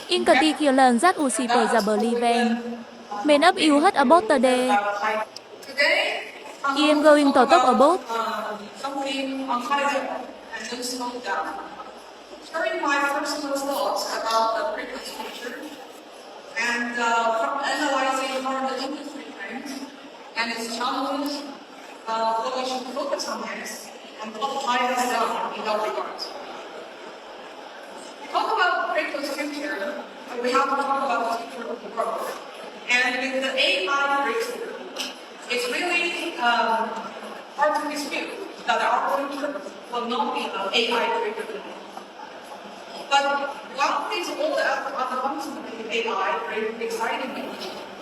In particular that would people the believe men up you heard about today. Today, I am going to talk about something on Sidra and then slow down. Sharing my personal thoughts about the previous picture and from analyzing current industry trends and its challenges, what we should focus on next and what ties us down in that regard. We talk about crypto's future, but we have to talk about the future of the world. And with the AI breakthrough, it's really hard to dispute that our future will not be an AI breakthrough. But while these all advancements in AI create exciting,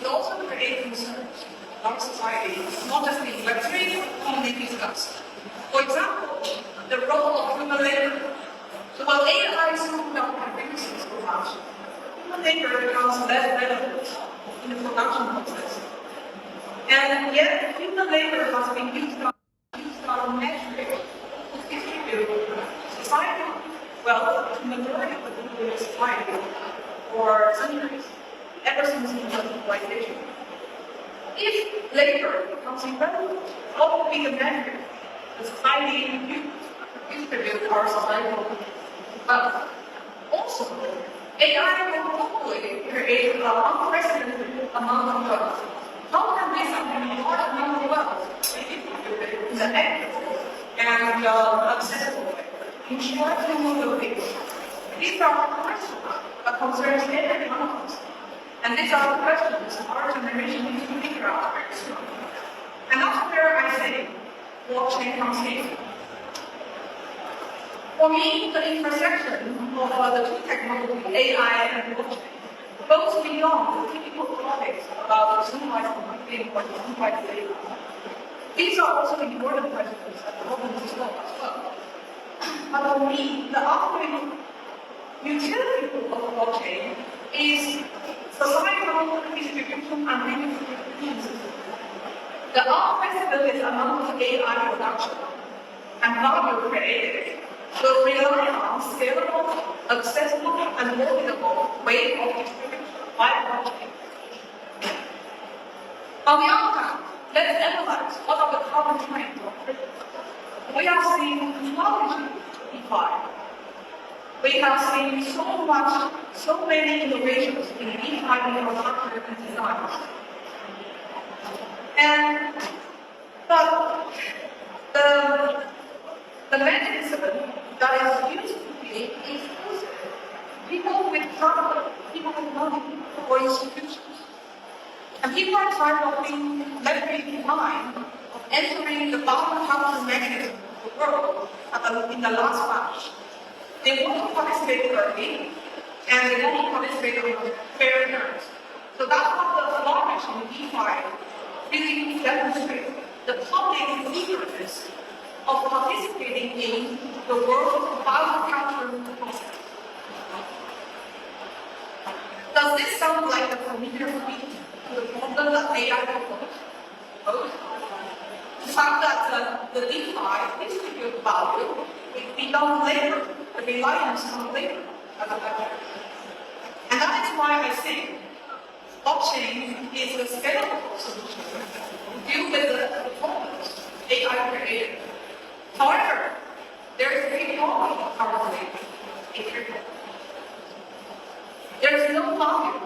they also create concerns in our society, not just in Web3, commonly discussed. For example, the role of human labor. So while AI is moving up efficiency so much, human labor becomes less relevant in the production process. And yet, human labor has been used on metric to distribute society wealth to the majority of the people in society for centuries, ever since industrialization. If labor becomes irrelevant, what will be the metric the society uses to distribute our societal wealth? Also, AI will hopefully create an unprecedented amount of wealth. How can this large amount of wealth be distributed in an equitable and accessible way? In short, these are questions that concerns every one of us. And these are the questions our generation needs to figure out very soon. And that's where I say blockchain comes in. For me, the intersection of the two technologies, AI and blockchain, goes beyond the typical topics about decentralized computing or decentralized data. These are also important questions that the problem is as well. But for me, the ultimate utility of blockchain is societal distribution and redistribution. The unprecedented amount of AI production and value created will rely on scalable, accessible, and auditable way of distribution by blockchain. On the other hand, let's analyze what are the common trends of crypto. We are seeing technology DeFi. We have seen so many innovations in DeFi infrastructure and design. But the mechanism that is used to be exclusive. People with capital, people with money, or institutions. And people are tired of being left behind, of entering the bottom capital mechanism of the world in the last batch. They want to participate early, and they want to participate on fair terms. So that's what the flourish in DeFi really demonstrates, the public eagerness of participating in the world's value capture process. Does this sound like a familiar feat to the problem that AI proposed? The fact that the DeFi distribute value beyond labor, the reliance on labor as a factor. And that is why I think blockchain is a scalable solution to deal with the problems AI created. However, there is a big problem currently in crypto. There is no value,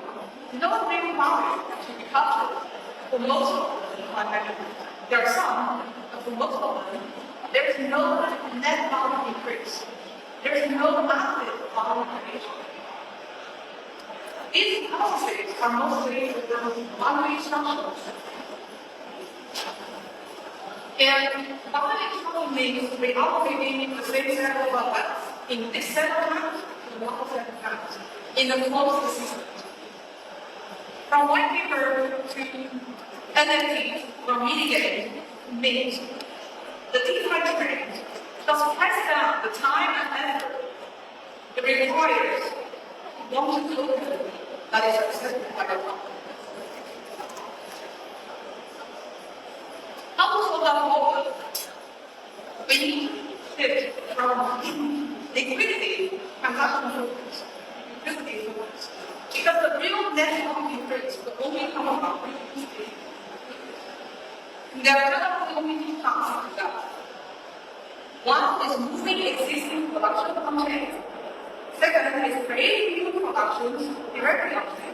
no real value to be captured for most of them. There are some, but for most of them, there is no net value increase. There is no active value creation. These policies are mostly value structures. And value structure means reallocating the same set of wealth in this set of accounts to another set of accounts in a closed system. From white paper to NFT or mitigate means the DeFi trend just press down the time and effort it requires to launch a token that is accepted by the market. How to solve that problem? We shift from liquidity transaction tokens to liquidity tokens. Because the real national interest will only come about there are kind of only two tasks to that. One is moving existing production content. Second is creating new productions directly on